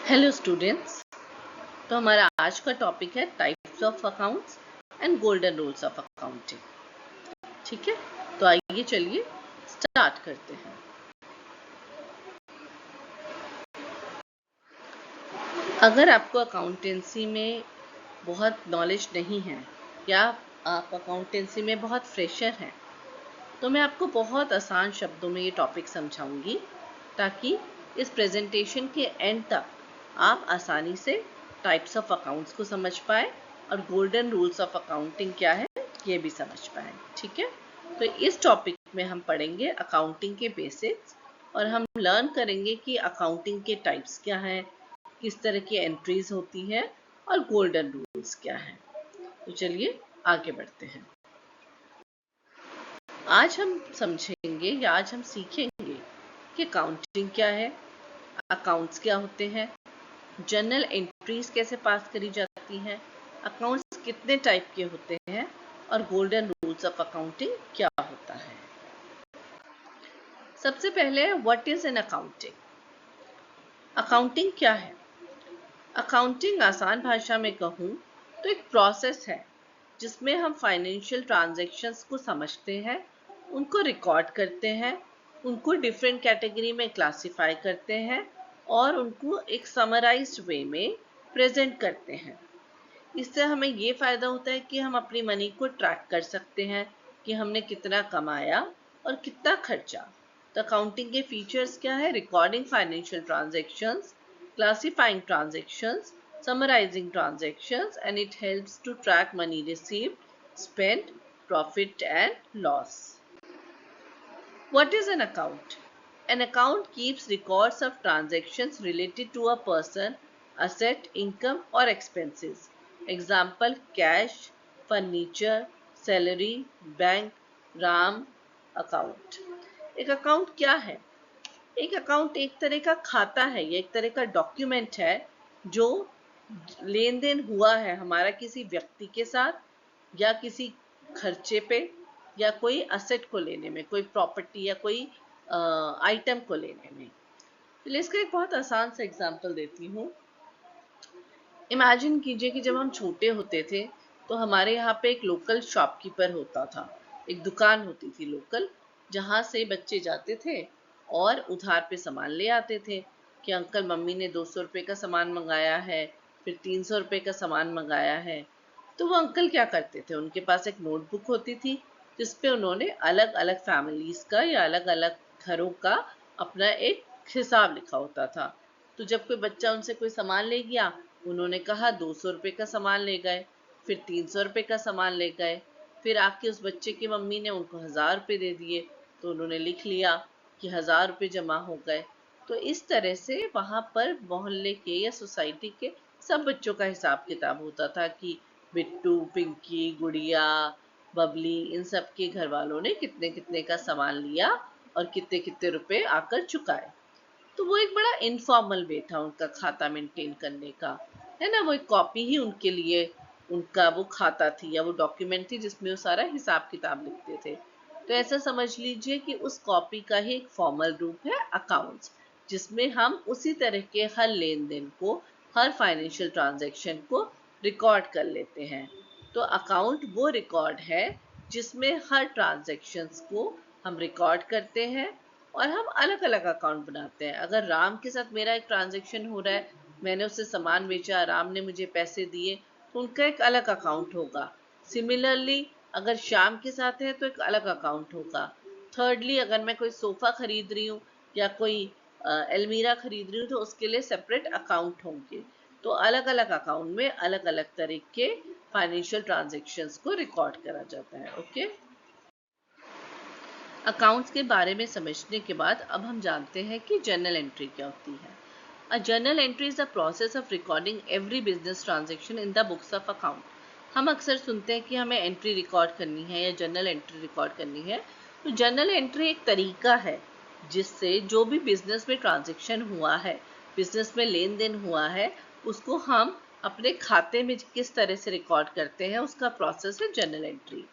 Hello students. तो हमारा आज का टॉपिक है types of accounts and golden rules of accounting. ठीक है, तो आइए चलिए स्टार्ट करते हैं। अगर आपको अकाउंटेंसी में बहुत नॉलेज नहीं है या आप अकाउंटेंसी में बहुत फ्रेशर हैं, तो मैं आपको बहुत आसान शब्दों में ये टॉपिक समझाऊंगी ताकि इस प्रेजेंटेशन के एंड तक आप आसानी से टाइप्स ऑफ अकाउंट्स को समझ पाए और गोल्डन रूल्स ऑफ अकाउंटिंग क्या है ये भी समझ पाए। ठीक है, तो इस टॉपिक में हम पढ़ेंगे अकाउंटिंग के बेसिक्स और हम लर्न करेंगे कि अकाउंटिंग के टाइप्स क्या हैं, किस तरह की एंट्रीज होती हैं और गोल्डन रूल्स क्या हैं। तो चलिए आगे बढ़ते हैं। आज हम समझेंगे या आज हम सीखेंगे कि अकाउंटिंग क्या है, अकाउंट्स क्या होते हैं, जर्नल एंट्रीज कैसे पास करी जाती हैं, अकाउंट्स कितने टाइप के होते हैं और गोल्डन रूल्स ऑफ अकाउंटिंग क्या होता है। सबसे पहले what is an accounting. Accounting क्या है? अकाउंटिंग आसान भाषा में कहूँ तो एक प्रोसेस है जिसमें हम फाइनेंशियल ट्रांजैक्शंस को समझते हैं, उनको रिकॉर्ड करते हैं, उनको डिफरेंट कैटेगरी में क्लासिफाई करते हैं और उनको एक समराइज्ड वे में प्रेजेंट करते हैं। इससे हमें ये फ़ायदा होता है कि हम अपनी मनी को ट्रैक कर सकते हैं कि हमने कितना कमाया और कितना खर्चा। तो अकाउंटिंग के फीचर्स क्या है? Recording financial transactions, classifying transactions, summarizing transactions, and it helps to track money received, spent, profit and loss. What is an account? An account keeps records of transactions related to a person, asset, income or expenses. Example: cash, furniture, salary, bank, RAM, account. एक account क्या है? एक account एक तरह का खाता है, ये एक तरह का डॉक्यूमेंट है जो लेन देन हुआ है हमारा किसी व्यक्ति के साथ या किसी खर्चे पे या कोई असेट को लेने में, कोई प्रॉपर्टी या कोई आइटम को लेने में। चलिए इसका एक बहुत आसान सा एग्जांपल देती हूँ। इमेजिन कीजिए कि जब हम छोटे होते थे तो हमारे यहाँ पे एक लोकल शॉपकीपर होता था, एक दुकान होती थी लोकल, जहाँ से बच्चे जाते थे और उधार पे सामान ले आते थे कि अंकल मम्मी ने 200 रुपये का सामान मंगाया है, फिर 300 रुपये का सामान मंगाया है। तो वो अंकल क्या करते थे, उनके पास एक नोटबुक होती थी जिसपे उन्होंने अलग अलग फैमिलीज का या अलग अलग घरों का अपना एक हिसाब लिखा होता था। तो जब कोई बच्चा उनसे कोई सामान ले गया, उन्होंने कहा 200 रुपये का सामान ले गए, फिर 300 रुपये का सामान ले गए, फिर आके उस बच्चे की मम्मी ने उनको 1000 रुपये दे दिए तो उन्होंने लिख लिया कि 1000 रुपये जमा हो गए। तो इस तरह से वहाँ पर मोहल्ले के या सोसाइटी के सब बच्चों का हिसाब किताब होता था कि बिट्टू, पिंकी, गुड़िया, बबली, इन सब के घर वालों ने कितने कितने का सामान लिया और कितने कितने रुपए आकर चुकाए। तो वो एक बड़ा इनफॉर्मल वे था उनका खाता मेंटेन करने का, है ना। वो एक कॉपी ही उनके लिए उनका वो खाता थी या वो डॉक्यूमेंट थी जिसमें वो सारा हिसाब किताब लिखते थे। तो ऐसा समझ लीजिए कि उस कॉपी का ही एक फॉर्मल रूप है अकाउंट्स, जिसमें हम उसी तरह के हर लेन देन को, हर फाइनेंशियल ट्रांजैक्शन को रिकॉर्ड कर लेते हैं। तो अकाउंट वो रिकॉर्ड है जिसमें हर ट्रांजैक्शंस को हम रिकॉर्ड करते हैं और हम अलग अलग अकाउंट बनाते हैं। अगर राम के साथ मेरा एक ट्रांजैक्शन हो रहा है, मैंने उससे सामान बेचा, राम ने मुझे पैसे दिए, तो उनका एक अलग अकाउंट होगा। सिमिलरली अगर श्याम के साथ है तो एक अलग अकाउंट होगा। थर्डली अगर मैं कोई सोफा खरीद रही हूँ या कोई अलमीरा खरीद रही हूँ तो उसके लिए सेपरेट अकाउंट होंगे। तो अलग अलग अकाउंट में अलग अलग तरह के फाइनेंशियल ट्रांजैक्शंस को रिकॉर्ड करा जाता है। ओके, अकाउंट्स के बारे में समझने के बाद अब हम जानते हैं कि जर्नल एंट्री क्या होती है। A journal entry is the process of recording every business transaction in the books of account. हम अक्सर सुनते हैं कि हमें एंट्री रिकॉर्ड करनी है या जर्नल एंट्री रिकॉर्ड करनी है। तो जर्नल एंट्री एक तरीका है जिससे जो भी बिजनेस में ट्रांजैक्शन हुआ है, बिजनेस में लेन देन हुआ है, उसको हम अपने खाते में किस तरह से रिकॉर्ड करते हैं, उसका प्रोसेस है जर्नल एंट्री।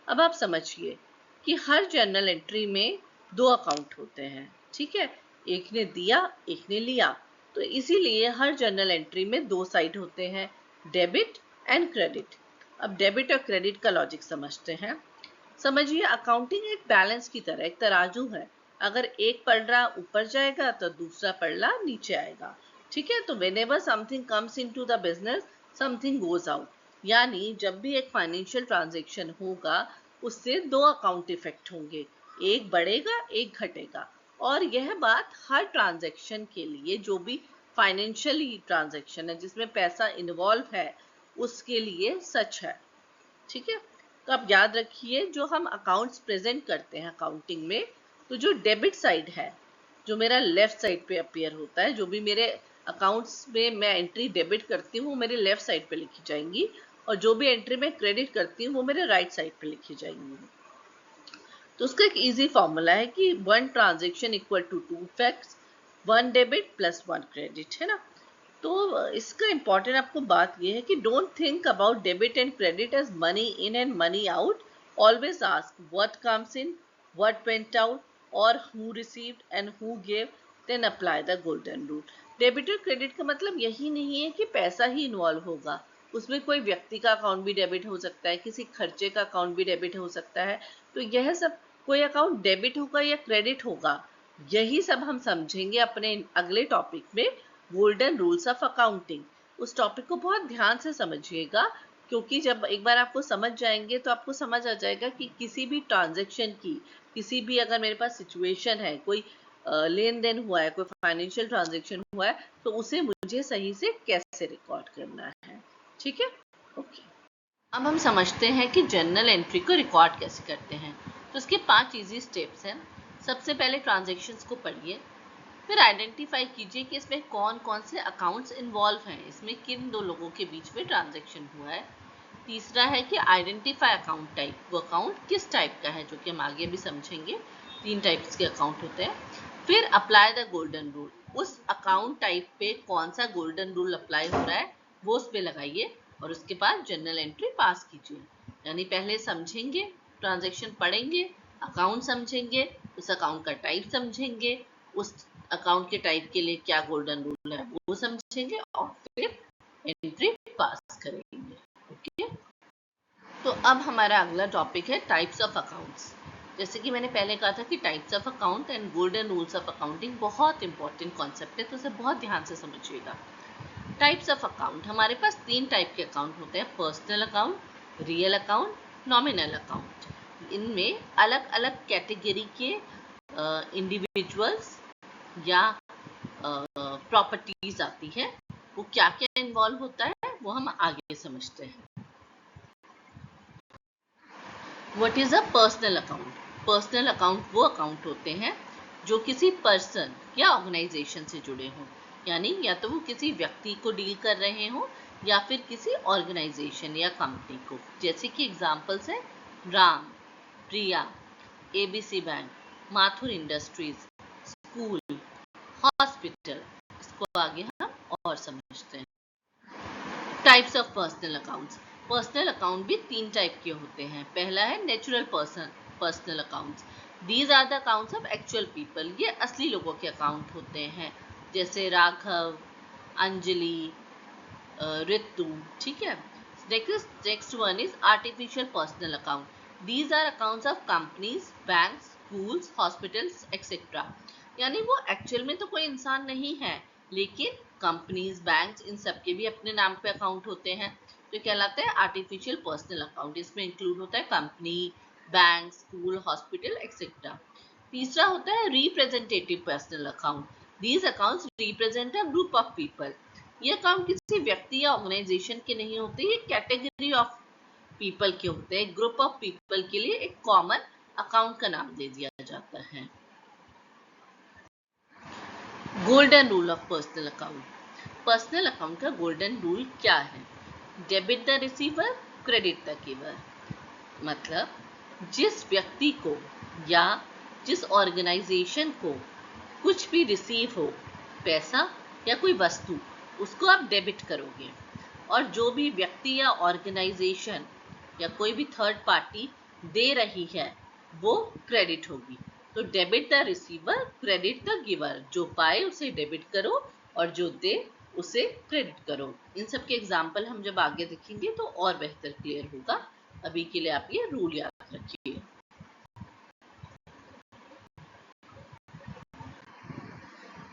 अब आप समझिए कि हर जर्नल एंट्री में दो अकाउंट होते हैं। ठीक है, एक ने दिया, एक ने लिया। तो इसीलिए हर जर्नल एंट्री में दो साइड होते हैं, डेबिट एंड क्रेडिट। अब डेबिट और क्रेडिट का लॉजिक समझते हैं। समझिए, अकाउंटिंग एक बैलेंस की तरह, एक तराजू है। अगर एक पलड़ा ऊपर जाएगा तो दूसरा पलड़ा नीचे आएगा। ठीक है, तो whenever something comes into the business, something goes out। यानी जब भी एक फाइनेंशियल ट्रांजेक्शन होगा उससे दो अकाउंट इफेक्ट होंगे, एक बढ़ेगा एक घटेगा। और यह बात हर ट्रांजैक्शन के लिए, जो भी फाइनेंशियली ट्रांजैक्शन है जिसमें पैसा इन्वॉल्व है, उसके लिए सच है। ठीक है, तो आप याद रखिए, जो हम अकाउंट्स प्रेजेंट करते हैं अकाउंटिंग में, तो जो डेबिट साइड है, जो मेरा लेफ्ट साइड पे अपीयर होता है, जो भी मेरे अकाउंट्स में मैं एंट्री डेबिट करती हूँ वो मेरे लेफ्ट साइड पे लिखी जाएंगी, और जो भी एंट्री मैं क्रेडिट करती हूँ वो मेरे राइट साइड पे लिखी जाएंगी। तो उसका एक इजी फॉर्मूला है कि one transaction equal to two facts, one debit plus one credit, है ना। तो इसका इंपॉर्टेंट आपको बात यह है कि don't think about debit and credit as money in and money out. Always ask what comes in, what went out, और who received and who give, then apply the golden rule. Debit और credit का मतलब यही नहीं है कि पैसा ही involve होगा, उसमें कोई व्यक्ति का अकाउंट भी डेबिट हो सकता है, किसी खर्चे का अकाउंट भी डेबिट हो सकता है। तो यह सब, कोई अकाउंट डेबिट होगा या क्रेडिट होगा, यही सब हम समझेंगे अपने अगले टॉपिक में, गोल्डन रूल्स ऑफ अकाउंटिंग। उस टॉपिक को बहुत ध्यान से समझिएगा, क्योंकि जब एक बार आपको समझ जाएंगे तो आपको समझ आ जाएगा कि किसी भी ट्रांजैक्शन की, किसी भी अगर मेरे पास सिचुएशन है, कोई लेन देन हुआ है, कोई फाइनेंशियल ट्रांजैक्शन हुआ है, तो उसे मुझे सही से कैसे रिकॉर्ड करना है। ठीक है, ओके। अब हम समझते हैं कि जर्नल एंट्री को रिकॉर्ड कैसे करते हैं। तो इसके 5 इजी स्टेप्स हैं। सबसे पहले ट्रांजैक्शंस को पढ़िए, फिर आइडेंटिफाई कीजिए कि इसमें कौन कौन से अकाउंट्स इन्वॉल्व हैं, इसमें किन दो लोगों के बीच में ट्रांजैक्शन हुआ है। तीसरा है कि आइडेंटिफाई अकाउंट टाइप, वो अकाउंट किस टाइप का है, जो कि हम आगे भी समझेंगे। 3 टाइप्स के अकाउंट होते हैं। फिर अप्लाई द गोल्डन रूल, उस अकाउंट टाइप पे कौन सा गोल्डन रूल अप्लाई हो रहा है वो उस पे लगाइए, और उसके बाद जर्नल एंट्री पास कीजिए। यानी पहले समझेंगे, ट्रांजैक्शन पढ़ेंगे, अकाउंट समझेंगे, उस अकाउंट का टाइप समझेंगे, उस अकाउंट के टाइप के लिए क्या गोल्डन रूल है वो समझेंगे, और फिर एंट्री पास करेंगे। ओके, तो अब हमारा अगला टॉपिक है टाइप्स ऑफ अकाउंट्स। जैसे कि मैंने पहले कहा था कि types of account and golden rules of accounting बहुत इंपॉर्टेंट कॉन्सेप्ट है, तो उसे बहुत ध्यान से समझिएगा। टाइप्स ऑफ अकाउंट, हमारे पास 3 टाइप के अकाउंट होते हैं, personal account, real account, nominal account. इनमें अलग अलग कैटेगरी के इंडिविजुअल्स या प्रॉपर्टीज आती है, वो क्या क्या इन्वॉल्व होता है वो हम आगे समझते हैं। What is a personal account? Personal account वो अकाउंट होते हैं जो किसी पर्सन या ऑर्गेनाइजेशन से जुड़े हों, यानी या तो वो किसी व्यक्ति को डील कर रहे हों या फिर किसी ऑर्गेनाइजेशन या कंपनी को। जैसे कि एग्जांपल्स हैं Ram, Priya, ABC bank, Mathur industries, school, hospital. इसको आगे हम और समझते हैं। Types of personal accounts, personal account भी 3 टाइप के होते हैं। पहला है natural personal accounts, these are the accounts of actual people, ये असली लोगों के अकाउंट होते हैं, जैसे राघव, अंजलि, ऋतु। ठीक है, next one is artificial personal account, these are accounts of companies, bank, schools, hospitals etcetera. यानी वो एक्चुअल में तो कोई इंसान नहीं है, लेकिन कंपनीज, बैंक्स, इन सब के भी अपने नाम पे अकाउंट होते हैं, तो कहलाता है आर्टिफिशियल पर्सनल अकाउंट। इसमें इंक्लूड होता है company, bank, school, hospital etcetera. तीसरा होता है representative personal account, these accounts represent a group of people. ये अकाउंट किसी व्यक्ति या ऑर्गेनाइजेशन के नहीं होते, ये कैटेगरी ऑफ पीपल के होते हैं। ग्रुप ऑफ पीपल के लिए एक कॉमन अकाउंट का नाम दे दिया जाता है। Golden rule of personal account, personal account का गोल्डन रूल क्या है? Debit the receiver, credit the giver. मतलब जिस व्यक्ति को या जिस ऑर्गेनाइजेशन को कुछ भी रिसीव हो, पैसा या कोई वस्तु, उसको आप डेबिट करोगे, और जो भी व्यक्ति या ऑर्गेनाइजेशन या कोई भी थर्ड पार्टी दे रही है वो क्रेडिट होगी। तो debit the receiver, credit the giver, जो पाए उसे डेबिट करो और जो दे उसे क्रेडिट करो। इन सब के एग्जाम्पल हम जब आगे देखेंगे तो और बेहतर क्लियर होगा। अभी के लिए आप ये रूल याद रखिए।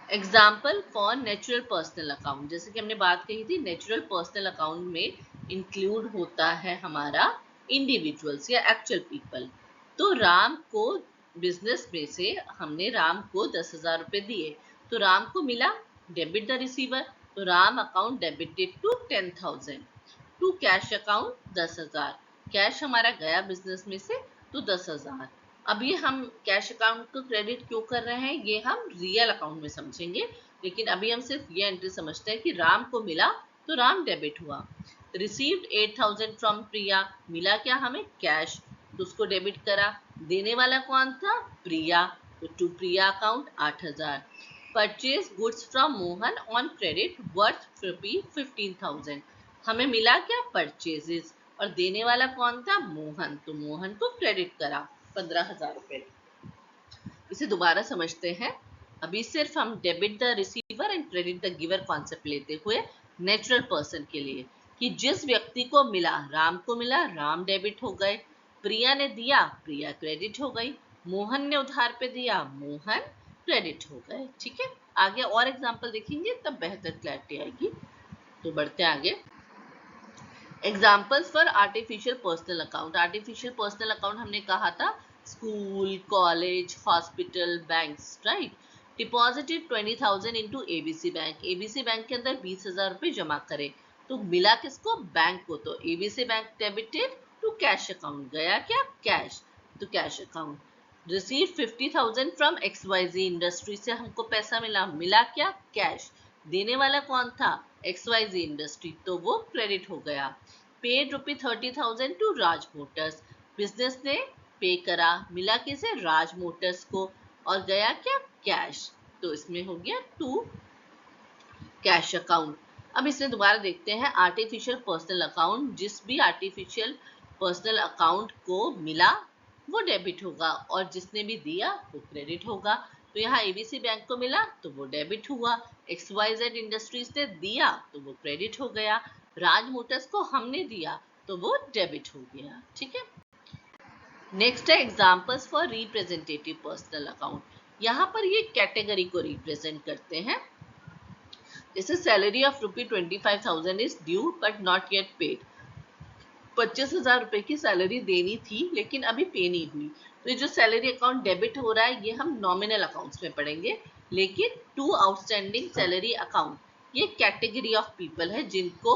Example for natural personal account, जैसे कि हमने बात कही थी नेचुरल पर्सनल अकाउंट में इंक्लूड होता है हमारा इंडिविजुअल्स या एक्चुअल पीपल। तो राम को बिजनेस में से हमने राम को 10,000 रुपए दिए, तो राम को मिला डेबिट द रिसीवर, तो Ram account debited to 10,000 to cash account 10,000। Cash हमारा गया बिजनेस में से तो 10,000। अब ये हम कैश अकाउंट को क्रेडिट क्यों कर रहे हैं ये हम रियल अकाउंट में समझेंगे, लेकिन अभी हम सिर्फ ये एंट्री समझते हैं कि राम को मिला तो राम डेबिट हुआ। रिसीव्ड 8,000 फ्रॉम प्रिया, मिला क्या हमें कैश, तो उसको डेबिट करा। देने वाला कौन था प्रिया, तो to Priya account 8,000। Purchase goods from Mohan on credit worth ₹15,000, हमें मिला क्या परचेजेस, और देने वाला कौन था मोहन, तो मोहन को क्रेडिट करा 15,000 रुपए। इसे दोबारा समझते हैं। अभी सिर्फ हम debit the receiver and credit the giver concept लेते हुए नेचुरल पर्सन के लिए कि जिस व्यक्ति को मिला, राम को मिला राम डेबिट हो गए, प्रिया ने दिया प्रिया क्रेडिट हो गई, मोहन ने उधार पे दिया मोहन क्रेडिट हो गए। ठीक है, आगे और एग्जांपल देखेंगे तब बेहतर क्लैरिटी आएगी। तो बढ़ते हैं आगे। Examples for artificial personal account. Artificial personal account हमने कहा था school, college, hospital, banks, right. Deposited 20,000 into ABC bank, ABC bank के अंदर 20,000 रुपए जमा करे, तो मिला किसको बैंक को, तो ABC bank debited to cash account, गया क्या कैश, तो cash account. Receive 50,000 from XYZ industry, से हमको पैसा मिला, मिला क्या कैश, देने वाला कौन था XYZ इंडस्ट्री, तो वो क्रेडिट हो गया। Paid ₹30,000 to Raj motors, business ने पे करा, मिला किसे राज मोटर्स को, और गया क्या कैश, तो इसमें हो गया टू कैश अकाउंट। अब इसे दोबारा देखते हैं। आर्टिफिशियल पर्सनल अकाउंट, जिस भी आर्टिफिशियल पर्सनल अकाउंट को मिला वो डेबिट होगा और जिसने भी दिया वो क्रेडिट होगा। तो यहाँ एबीसी बैंक को मिला तो वो डेबिट हुआ, XYZ इंडस्ट्रीज ने दिया तो वो क्रेडिट हो गया, राज मोटर्स को हमने दिया तो वो डेबिट हो गया। ठीक है, नेक्स्ट है examples for representative personal account. यहाँ पर ये कैटेगरी को रिप्रेजेंट करते हैं। जैसे salary of ₹25,000 is due but not yet paid, 25,000 रुपए की सैलरी देनी थी लेकिन अभी पे नहीं हुई, तो ये जो सैलरी अकाउंट डेबिट हो रहा है ये हम नॉमिनल अकाउंट्स में पढ़ेंगे, लेकिन टू आउटस्टैंडिंग सैलरी अकाउंट ये कैटेगरी ऑफ पीपल है जिनको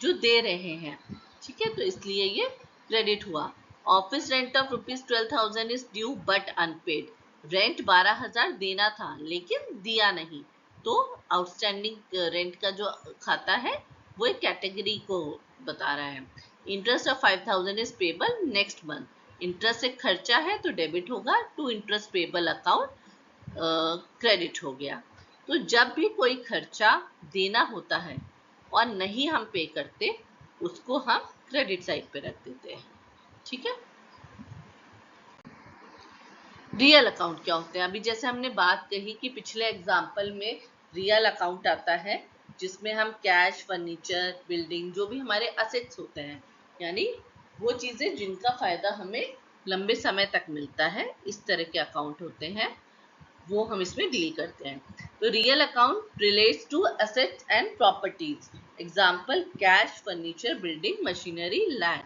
जो दे रहे हैं। ठीक है, तो इसलिए ये क्रेडिट हुआ। Office rent of ₹12,000 is due but unpaid, rent 12,000 देना था लेकिन दिया नहीं, तो आउटस्टैंडिंग रेंट का जो खाता है वो एक कैटेगरी को बता रहा है। Interest of 5,000 is payable next month, interest एक खर्चा है तो डेबिट होगा, to interest payable account credit हो गया। तो जब भी कोई खर्चा देना होता है और नहीं हम पे करते उसको हम क्रेडिट साइड पे रख देते हैं। ठीक है, रियल अकाउंट क्या होते हैं? अभी जैसे हमने बात कही कि पिछले एग्जाम्पल में रियल अकाउंट आता है जिसमें हम कैश, फर्नीचर, बिल्डिंग, जो भी हमारे असेट्स होते हैं, यानी वो चीजें जिनका फायदा हमें लंबे समय तक मिलता है, इस तरह के अकाउंट होते हैं, वो हम इसमें डील करते हैं। तो real account relates to assets and properties, example cash, furniture, building, machinery, land.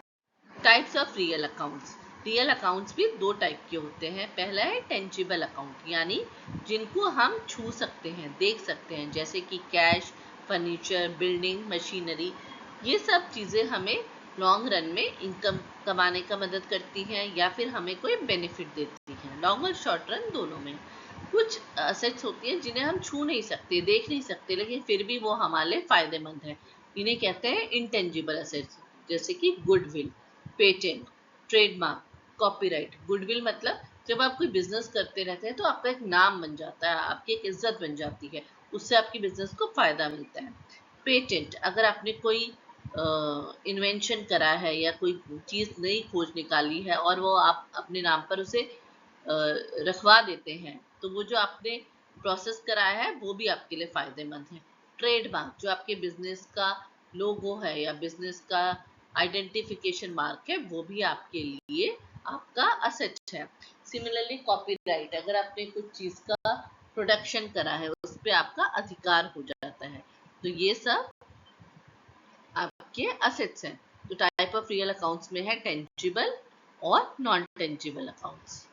Types of real accounts. Real accounts भी दो टाइप के होते हैं। पहला है टेंजिबल अकाउंट, यानी जिनको हम छू सकते हैं, देख सकते हैं, जैसे कि कैश, फर्नीचर, बिल्डिंग, मशीनरी, ये सब चीज़ें हमें लॉन्ग रन में इनकम कमाने का मदद करती हैं या फिर हमें कोई बेनिफिट देती हैं, लॉन्ग और शॉर्ट रन दोनों में। कुछ असेट्स होती हैं जिन्हें हम छू नहीं सकते, देख नहीं सकते, लेकिन फिर भी वो हमारे लिए फायदेमंद है, इन्हें कहते हैं इंटेंजिबल असेट्स, जैसे कि goodwill, patent, trademark, copyright. Goodwill मतलब जब आप कोई बिजनेस करते रहते हैं तो आपका एक नाम बन जाता है, आपकी एक इज्जत बन जाती है, उससे आपकी बिजनेस को फायदा मिलता है। पेटेंट, अगर आपने कोई इन्वेंशन करा है या कोई चीज़ नई खोज निकाली है और वो आप अपने नाम पर उसे रखवा देते हैं, तो वो जो आपने प्रोसेस कराया है वो भी आपके लिए फायदेमंद है। ट्रेडमार्क जो आपके बिजनेस का लोगो है या बिजनेस का आइडेंटिफिकेशन मार्क है, वो भी आपके लिए आपका असेट है। सिमिलरली कॉपीराइट, अगर आपने कुछ चीज का प्रोडक्शन करा है उस पर आपका अधिकार हो जाता है, तो ये सब आपके असेट्स हैं। तो टाइप ऑफ रियल अकाउंट्स में है टेंजिबल और नॉन टेंजिबल अकाउंट्स।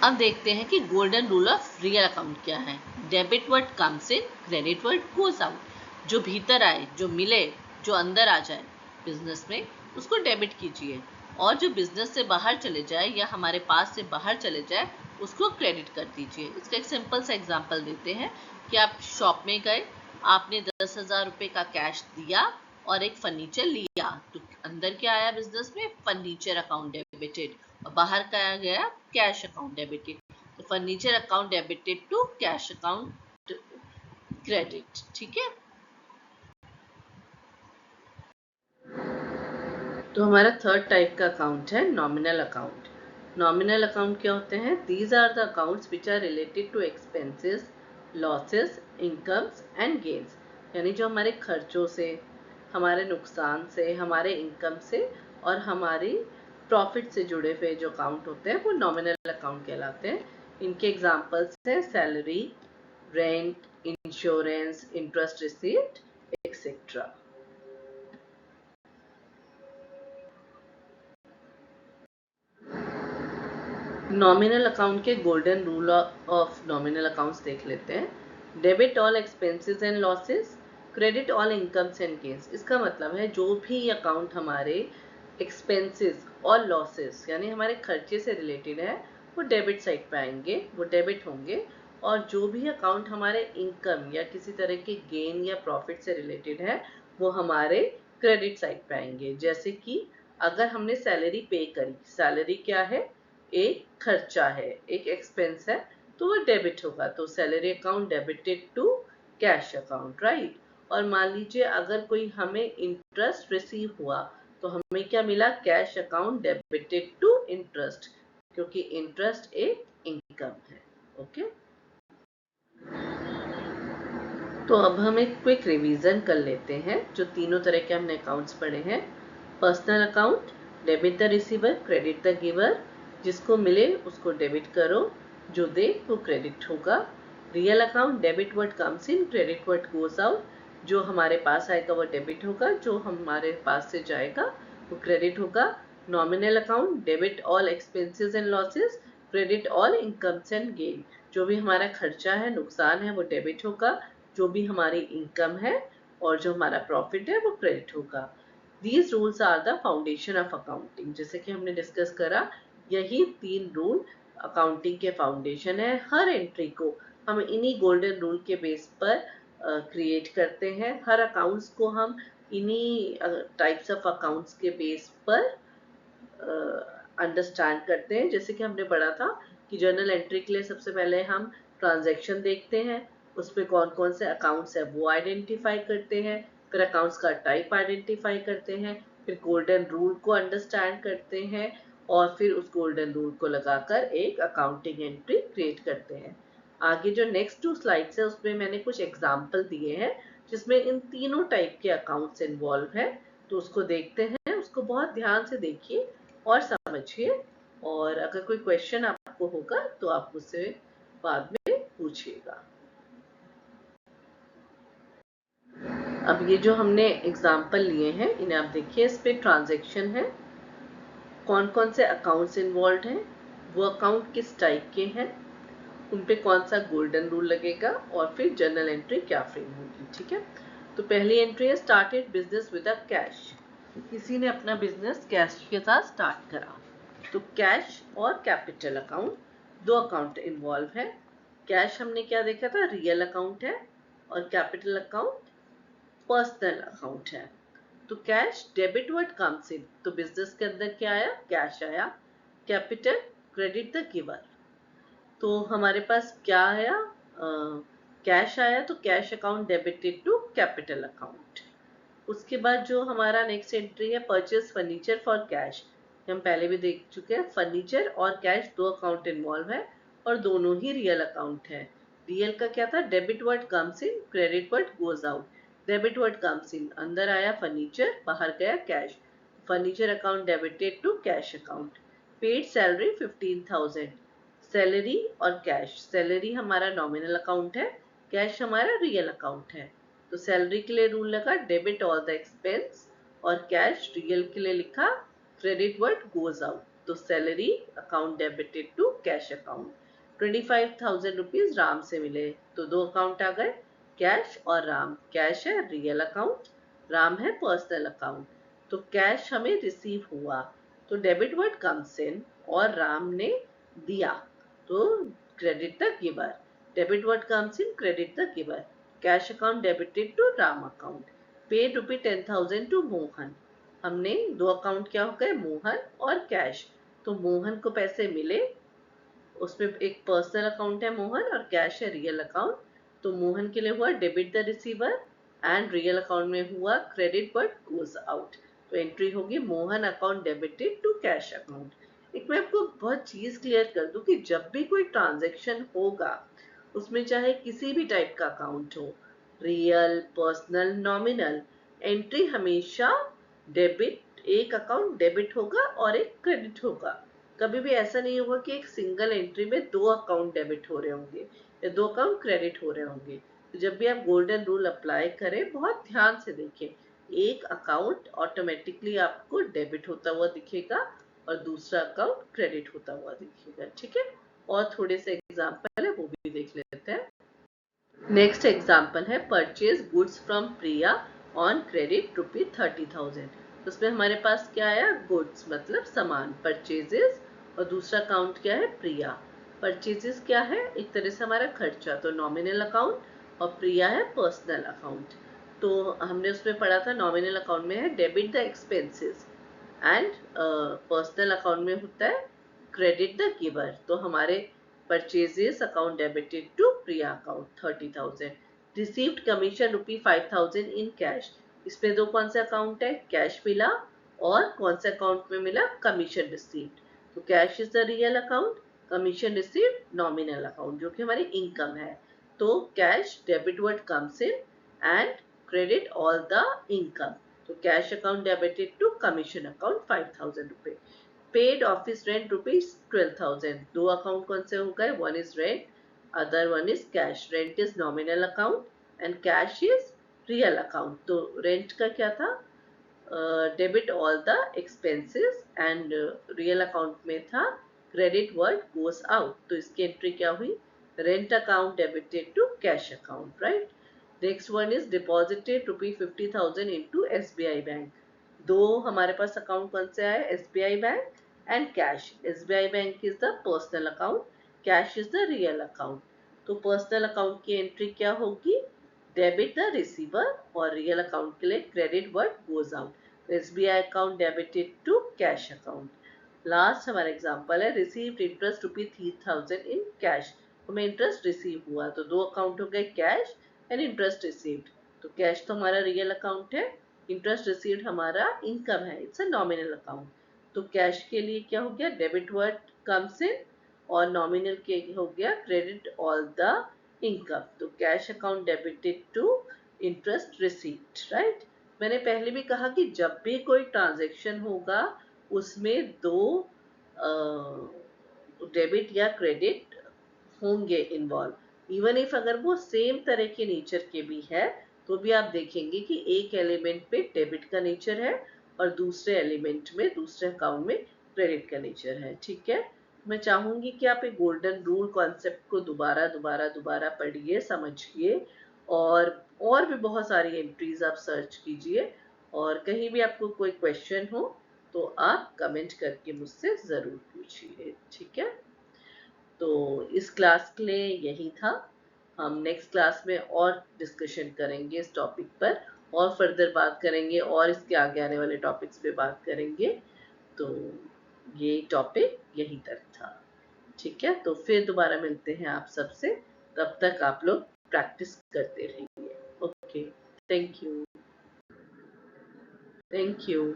अब देखते हैं कि golden rule of real account क्या है। Debit word comes in, credit what goes out. जो भीतर आए, जो मिले, जो अंदर आ जाए बिजनेस में, उसको डेबिट कीजिए, और जो बिजनेस से बाहर चले जाए या हमारे पास से बाहर चले जाए उसको क्रेडिट कर दीजिए। इसका एक सिंपल सा एग्जांपल देते हैं कि आप शॉप में गए, आपने 10,000 रुपए का कैश दिया और एक फर्नीचर लिया, तो अंदर क्या आया बिजनेस में, फर्नीचर अकाउंट डेबिटेड, और बाहर क्या आ गया, कैश अकाउंट डेबिटेड। तो furniture account debited to cash account credit. ठीक है, तो हमारा थर्ड टाइप का अकाउंट है नॉमिनल अकाउंट। नॉमिनल अकाउंट क्या होते हैं? These are the accounts which are related to expenses, losses, incomes and gains. यानी जो हमारे खर्चों से, हमारे नुकसान से, हमारे इनकम से और हमारी प्रॉफिट से जुड़े हुए जो अकाउंट होते हैं वो नॉमिनल अकाउंट कहलाते हैं। इनके एग्जाम्पल्स हैं salary, rent, insurance, interest received, etcetera. Nominal account के golden rule of nominal accounts देख लेते हैं। Debit all expenses and losses, credit all incomes and gains. इसका मतलब है जो भी अकाउंट हमारे एक्सपेंसेस और लॉसेस यानी हमारे खर्चे से रिलेटेड है वो डेबिट साइड पे आएंगे, वो डेबिट होंगे। और जो भी अकाउंट हमारे इनकम या किसी तरह के गेन या प्रॉफिट से रिलेटेड है वो हमारे क्रेडिट साइड पे आएंगे। जैसे कि अगर हमने सैलरी पे करी, सैलरी क्या है, एक खर्चा है, एक एक्सपेंस है, तो वो डेबिट होगा, तो salary account debited to cash account, right. और मान लीजिए अगर कोई हमें इंटरेस्ट रिसीव हुआ तो हमें क्या मिला, cash account debited to interest, क्योंकि इंटरेस्ट एक इनकम है। ओके, तो अब हम एक क्विक रिवीजन कर लेते हैं जो तीनों तरह के हमने अकाउंट्स पढ़े हैं। Personal account, debit the receiver, credit the giver. जिसको मिले उसको डेबिट करो, जो दे वो क्रेडिट होगा। Real account, debit word comes in, credit what goes out. जो हमारे पास आएगा वो डेबिट होगा, जो हमारे पास से जाएगा वो क्रेडिट होगा। Nominal account, debit all expenses and losses, credit all incomes and gain. जो भी हमारा खर्चा है, नुकसान है, वो डेबिट होगा, जो भी हमारी इनकम है और जो हमारा प्रॉफिट है वो क्रेडिट होगा। These rules are the foundation of accounting. जैसे कि हमने डिस्कस करा, यही 3 रूल अकाउंटिंग के फाउंडेशन है। हर एंट्री को हम इन्हीं गोल्डन रूल के बेस पर क्रिएट करते हैं। हर अकाउंट्स को हम इन्हीं टाइप्स ऑफ अकाउंट्स के बेस पर अंडरस्टैंड करते हैं। जैसे कि हमने पढ़ा था कि जर्नल एंट्री के लिए सबसे पहले हम ट्रांजैक्शन देखते हैं, उस पर कौन कौन से अकाउंट्स है वो आइडेंटिफाई करते हैं, फिर अकाउंट्स का टाइप आइडेंटिफाई करते हैं, फिर गोल्डन रूल को अंडरस्टैंड करते हैं और फिर उस गोल्डन रूल को लगाकर एक अकाउंटिंग एंट्री क्रिएट करते हैं। आगे जो नेक्स्ट 2 स्लाइड्स है उसमें मैंने कुछ एग्जाम्पल दिए हैं जिसमें इन तीनों टाइप के अकाउंट्स इन्वॉल्व है, तो उसको देखते हैं, उसको बहुत ध्यान से देखिए और समझिए, और अगर कोई क्वेश्चन आपको होगा तो आप मुझसे बाद में पूछिएगा। अब ये जो हमने एग्जाम्पल लिए हैं इन्हें आप देखिए, इस पे ट्रांजैक्शन है, कौन कौन से अकाउंट्स इन्वॉल्व हैं, वो अकाउंट किस टाइप के हैं, उन पे कौन सा गोल्डन रूल लगेगा और फिर जर्नल एंट्री क्या फ्रेम होगी। ठीक है, तो पहली एंट्री है started business with a cash. किसी ने अपना बिजनेस कैश के साथ स्टार्ट करा, तो कैश और कैपिटल अकाउंट, 2 अकाउंट इन्वॉल्व है। कैश हमने क्या देखा था, रियल अकाउंट है, और कैपिटल अकाउंट पर्सनल अकाउंट है। तो कैश, डेबिट वर्ड कम्स इन, तो बिजनेस के अंदर क्या आया, कैश आया। कैपिटल, क्रेडिट द गिवर, तो हमारे पास क्या आया, कैश आया, तो cash account debited to capital account. उसके बाद जो हमारा नेक्स्ट एंट्री है परचेज फर्नीचर फॉर कैश, हम पहले भी देख चुके हैं, फर्नीचर और कैश 2 अकाउंट इन्वॉल्व है और दोनों ही रियल अकाउंट है। रियल का क्या था, debit word comes in, credit what goes out. Debit word comes in, अंदर आया फर्नीचर, बाहर गया cash. Furniture account debited to cash account. Paid salary 15,000। Salary और कैश, सैलरी हमारा नॉमिनल अकाउंट है, कैश हमारा रियल अकाउंट है। तो सैलरी के लिए रूल लगा डेबिट ऑल द एक्सपेंस, और कैश रियल के लिए लिखा क्रेडिट वर्ड गोज आउट। तो salary account debited to cash account. 25,000 rupees Ram से मिले, तो दो अकाउंट आ गए, कैश और राम। कैश है रियल अकाउंट, राम है पर्सनल अकाउंट। तो कैश हमें रिसीव हुआ, तो डेबिट वर्ड कम्स इन, और राम ने दिया, तो credit the giver. Debit word comes in, credit the giver. Cash account debited to Ram account. Paid rupee 10,000 to Mohan. हमने दो अकाउंट क्या हो गए, मोहन और कैश। तो मोहन को पैसे मिले, उसमें एक पर्सनल अकाउंट है मोहन और कैश है रियल अकाउंट। तो मोहन के लिए हुआ debit the receiver, and real account में हुआ क्रेडिट बट गोज आउट। तो एंट्री होगी Mohan account debited to cash account. एक मैं आपको बहुत चीज क्लियर कर दूं कि जब भी कोई ट्रांजेक्शन होगा, उसमें चाहे किसी भी टाइप का अकाउंट हो, रियल, पर्सनल, नॉमिनल, एंट्री हमेशा डेबिट, एक अकाउंट डेबिट होगा और एक क्रेडिट होगा। कभी भी ऐसा नहीं होगा कि एक सिंगल एंट्री में दो अकाउंट डेबिट हो रहे होंगे या दो अकाउंट क्रेडिट हो रहे होंगे। तो जब भी आप गोल्डन रूल अप्लाई करें, बहुत ध्यान से देखें, एक अकाउंट ऑटोमेटिकली आपको डेबिट होता हुआ दिखेगा और दूसरा अकाउंट क्रेडिट होता हुआ दिखेगा। ठीक है, और थोड़े से एग्जाम्पल है वो भी देख लेते हैं। नेक्स्ट एग्जाम्पल है purchase goods from Priya on credit rupee 30,000। उसमें हमारे पास क्या आया, गुड्स मतलब सामान, परचेजेस, और दूसरा अकाउंट क्या है, प्रिया। परचेजेस क्या है, एक तरह से हमारा खर्चा, तो नॉमिनल अकाउंट, और प्रिया है पर्सनल अकाउंट। तो हमने उसमें पढ़ा था नॉमिनल अकाउंट में है debit the expenses, and personal account में होता है क्रेडिट द गिवर। तो हमारे purchases account debited to Priya account 30,000। Received commission rupee 5,000 in cash. इसमें दो कौन से अकाउंट है, कैश मिला और कौन से अकाउंट में मिला, कमीशन रिसीव्ड। तो cash is the real account, commission received nominal account, जो कि हमारी इनकम है। तो cash debit word comes in and credit all the income. तो cash account debited to commission account 5,000 रुपए। Paid office rent rupees 12,000। दो account कौन से हो गए, one is rent, other one is cash. Rent is nominal account and cash is real account. तो rent का क्या था, debit all the expenses, and real account में था क्रेडिट वर्ड गोस आउट। तो इसकी एंट्री क्या हुई, rent account debited to cash account, right. Next one is deposited rupee 50,000 into SBI bank. दो हमारे पास अकाउंट कौन से आए, SBI bank and cash. SBI bank is the personal account, cash is the real account. तो personal account की entry क्या होगी, डेबिट द रिसीवर, और रियल अकाउंट के लिए credit what goes out. SBI account debited to cash account. Last हमारा example है received interest rupee 3,000 in cash. हमें इंटरेस्ट रिसीव हुआ, तो दो अकाउंट हो गए, कैश एंड इंटरेस्ट रिसीव्ड। तो कैश तो हमारा रियल अकाउंट है, इंटरेस्ट रिसीव्ड हमारा इनकम है, इट्स अ नॉमिनल अकाउंट। तो कैश के लिए क्या हो गया, डेबिट वर्ड कम्स इन, और नॉमिनल के हो गया क्रेडिट ऑल द इनकम। तो cash account debited to interest received, right. मैंने पहले भी कहा कि जब भी कोई ट्रांजेक्शन होगा, उसमें दो डेबिट या क्रेडिट होंगे इन्वॉल्व। इवन इफ अगर वो सेम तरह के नेचर के भी है, तो भी आप देखेंगे कि एक एलिमेंट पे डेबिट का नेचर है और दूसरे एलिमेंट में, दूसरे अकाउंट में क्रेडिट का नेचर है। ठीक है, मैं चाहूंगी कि आप एक गोल्डन रूल कॉन्सेप्ट को दोबारा दोबारा दोबारा पढ़िए, समझिए, और भी बहुत सारी एंट्रीज आप सर्च कीजिए। और कहीं भी आपको कोई क्वेश्चन हो तो आप कमेंट करके मुझसे जरूर पूछिए। ठीक है, तो इस क्लास के लिए यही था। हम नेक्स्ट क्लास में और डिस्कशन करेंगे इस टॉपिक पर, और फर्दर बात करेंगे, और इसके आगे आने वाले टॉपिक्स पे बात करेंगे। तो ये टॉपिक यहीं तक था। ठीक है, तो फिर दोबारा मिलते हैं आप सबसे, तब तक आप लोग प्रैक्टिस करते रहिए। Okay, thank you. Thank you.